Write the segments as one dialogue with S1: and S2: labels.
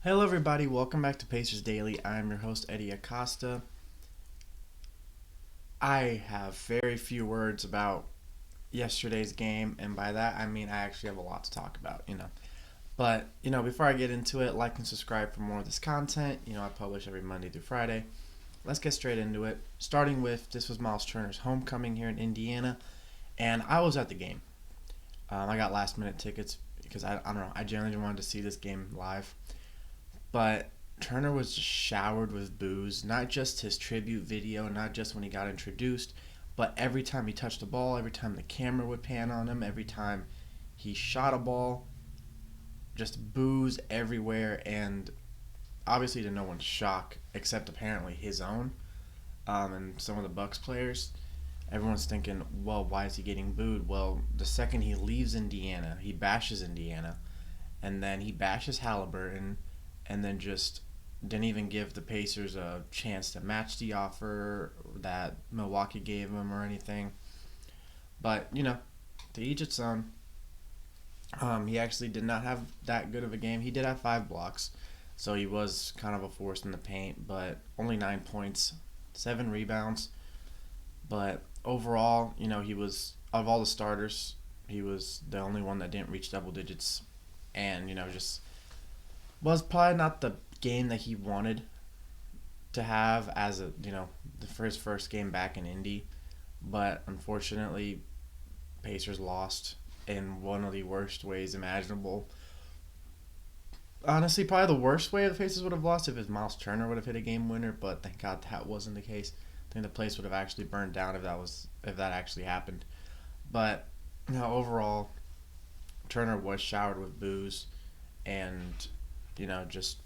S1: Hello, everybody. Welcome back to Pacers Daily. I'm your host, Hery Acosta. I have very few words about yesterday's game, and by that I mean I actually have a lot to talk about. But before I get into it, like and subscribe for more of this content. I publish every Monday through Friday. Let's get straight into it. Starting with this was Miles Turner's homecoming here in Indiana, and I was at the game. I got last minute tickets because I don't know. I genuinely wanted to see this game live. But Turner was just showered with booze, not just his tribute video, not just when he got introduced, but every time he touched the ball, every time the camera would pan on him, every time he shot a ball, just booze everywhere, and obviously to no one's shock, except apparently his own, and some of the Bucks players. Everyone's thinking, well, why is he getting booed? Well, the second he leaves Indiana, he bashes Indiana, and then he bashes Halliburton, and then just didn't even give the Pacers a chance to match the offer that Milwaukee gave him or anything. But to each its own. He actually did not have that good of a game. He did have 5 blocks, so he was kind of a force in the paint, but only 9 points, 7 rebounds. But overall, he was, of all the starters, he was the only one that didn't reach double digits, and just was probably not the game that he wanted to have as for his first game back in Indy. But unfortunately, Pacers lost in one of the worst ways imaginable. Honestly, probably the worst way the Pacers would have lost if Miles Turner would have hit a game winner. But thank God that wasn't the case. I think the place would have actually burned down if that actually happened. But overall, Turner was showered with booze, and just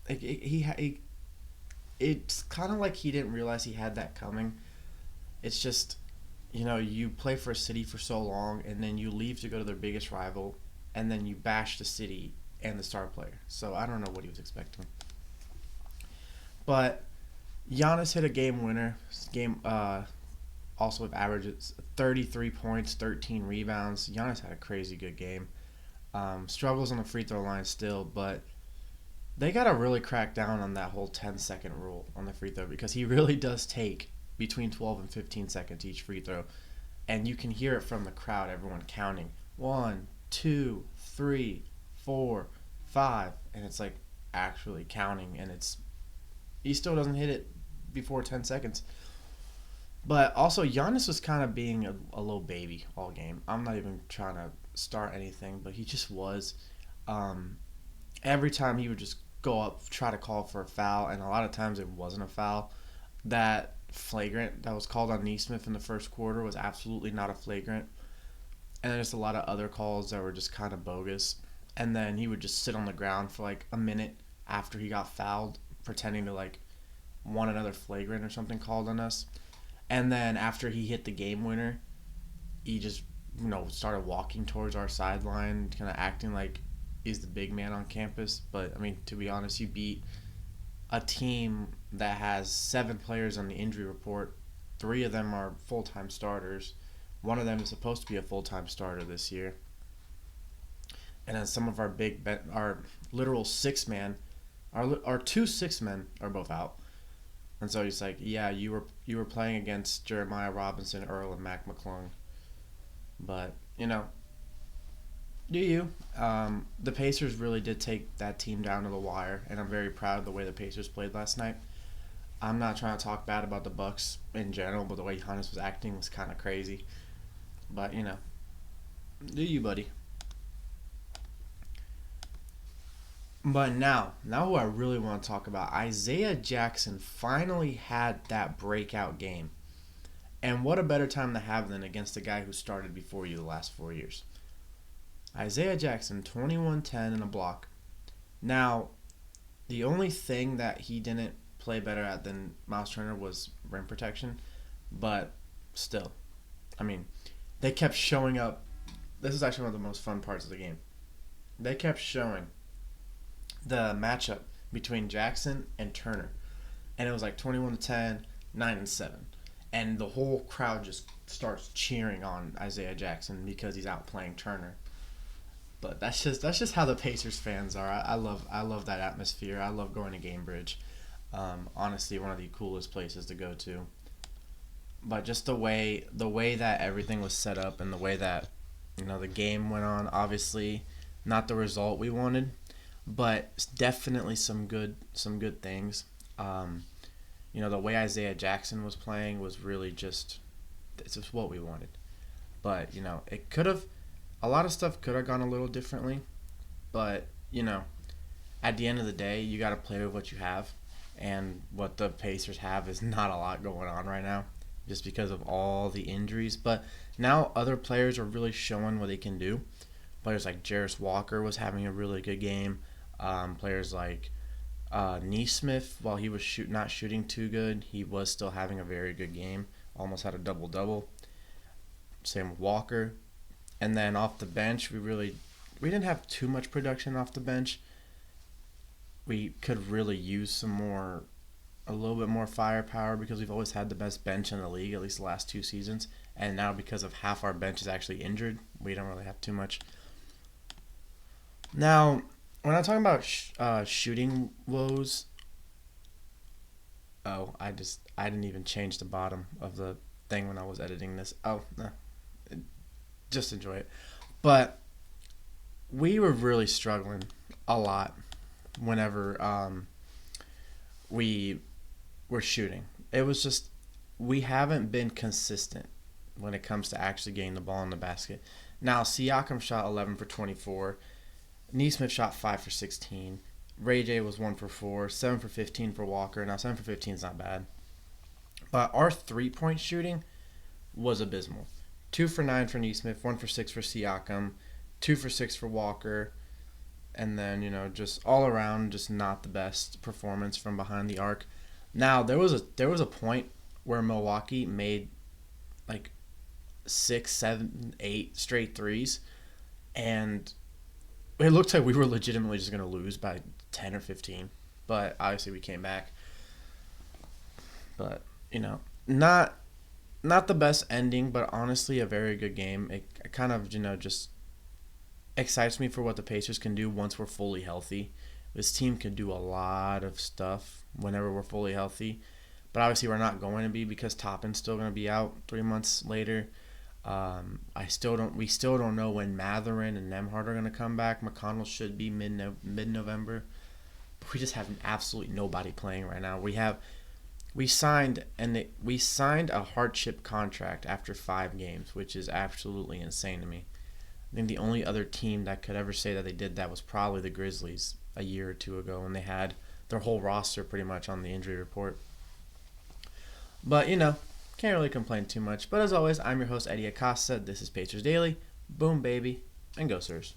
S1: he it's kind of like he didn't realize he had that coming. It's just you play for a city for so long, and then you leave to go to their biggest rival, and then you bash the city and the star player. So I don't know what he was expecting. But Giannis hit a game winner. Game also with averages 33 points, 13 rebounds. Giannis had a crazy good game. Struggles on the free throw line still, but they got to really crack down on that whole 10-second rule on the free throw, because he really does take between 12 and 15 seconds each free throw. And you can hear it from the crowd, everyone counting 1, 2, 3, 4, 5. And it's like actually counting, and he still doesn't hit it before 10 seconds. But also, Giannis was kind of being a little baby all game. I'm not even trying to start anything, but he just was. Every time he would just go up, try to call for a foul, and a lot of times it wasn't a foul. That flagrant that was called on Neesmith in the first quarter was absolutely not a flagrant. And there's a lot of other calls that were just kind of bogus. And then he would just sit on the ground for like a minute after he got fouled, pretending to like want another flagrant or something called on us. And then after he hit the game winner, he just started walking towards our sideline, kind of acting like he's the big man on campus. But I mean, to be honest, you beat a team that has 7 players on the injury report. 3 of them are full-time starters. One of them is supposed to be a full-time starter this year. And then some of our literal 6-man, our 2 6-men are both out. And so he's like, yeah, you were playing against Jeremiah Robinson, Earl, and Mac McClung. But, do you. The Pacers really did take that team down to the wire, and I'm very proud of the way the Pacers played last night. I'm not trying to talk bad about the Bucks in general, but the way Giannis was acting was kind of crazy. But, do you, buddy. But now who I really want to talk about, Isaiah Jackson finally had that breakout game. And what a better time to have than against the guy who started before you the last 4 years. Isaiah Jackson, 21-10 and a block. Now, the only thing that he didn't play better at than Miles Turner was rim protection. But still, I mean, they kept showing up. This is actually one of the most fun parts of the game. They kept showing the matchup between Jackson and Turner. And it was like 21-10, 9-7. And the whole crowd just starts cheering on Isaiah Jackson because he's out playing Turner. But that's just how the Pacers fans are. I love that atmosphere. I love going to Gamebridge. Honestly, one of the coolest places to go to. But just the way that everything was set up and the way that the game went on. Obviously, not the result we wanted, but definitely some good things. Um, the way Isaiah Jackson was playing was really just it's just what we wanted. But it could have a lot of stuff could have gone a little differently. But at the end of the day, you got to play with what you have, and what the Pacers have is not a lot going on right now, just because of all the injuries. But now other players are really showing what they can do. Players like Jarris Walker was having a really good game. Players like Neesmith, while he was not shooting too good, he was still having a very good game. Almost had a double double. Same with Walker. And then off the bench, we didn't have too much production off the bench. We could really use a little bit more firepower because we've always had the best bench in the league, at least the last 2 seasons. And now because of half our bench is actually injured, we don't really have too much. Now, when I'm talking about shooting woes, oh, I didn't even change the bottom of the thing when I was editing this. Oh, no, just enjoy it. But we were really struggling a lot whenever we were shooting. It was just we haven't been consistent when it comes to actually getting the ball in the basket. Now, Siakam shot 11 for 24. Neesmith shot 5 for 16. Ray J was 1 for 4. 7 for 15 for Walker. Now, 7 for 15 is not bad. But our three-point shooting was abysmal. 2 for 9 for Neesmith. 1 for 6 for Siakam. 2 for 6 for Walker. And then, just all around, just not the best performance from behind the arc. Now, there was a point where Milwaukee made like 6, 7, 8 straight threes, and it looked like we were legitimately just going to lose by 10 or 15. But obviously we came back. But, not the best ending, but honestly a very good game. It kind of, just excites me for what the Pacers can do once we're fully healthy. This team can do a lot of stuff whenever we're fully healthy. But obviously we're not going to be because Toppin's still going to be out 3 months later. We still don't know when Matherin and Nembhard are going to come back. McConnell should be mid-November. But we just have absolutely nobody playing right now. We signed a hardship contract after 5 games, which is absolutely insane to me. I think the only other team that could ever say that they did that was probably the Grizzlies a year or two ago when they had their whole roster pretty much on the injury report. But, can't really complain too much. But as always, I'm your host, Hery Acosta. This is Pacers Daily. Boom, baby, and go, Sirs.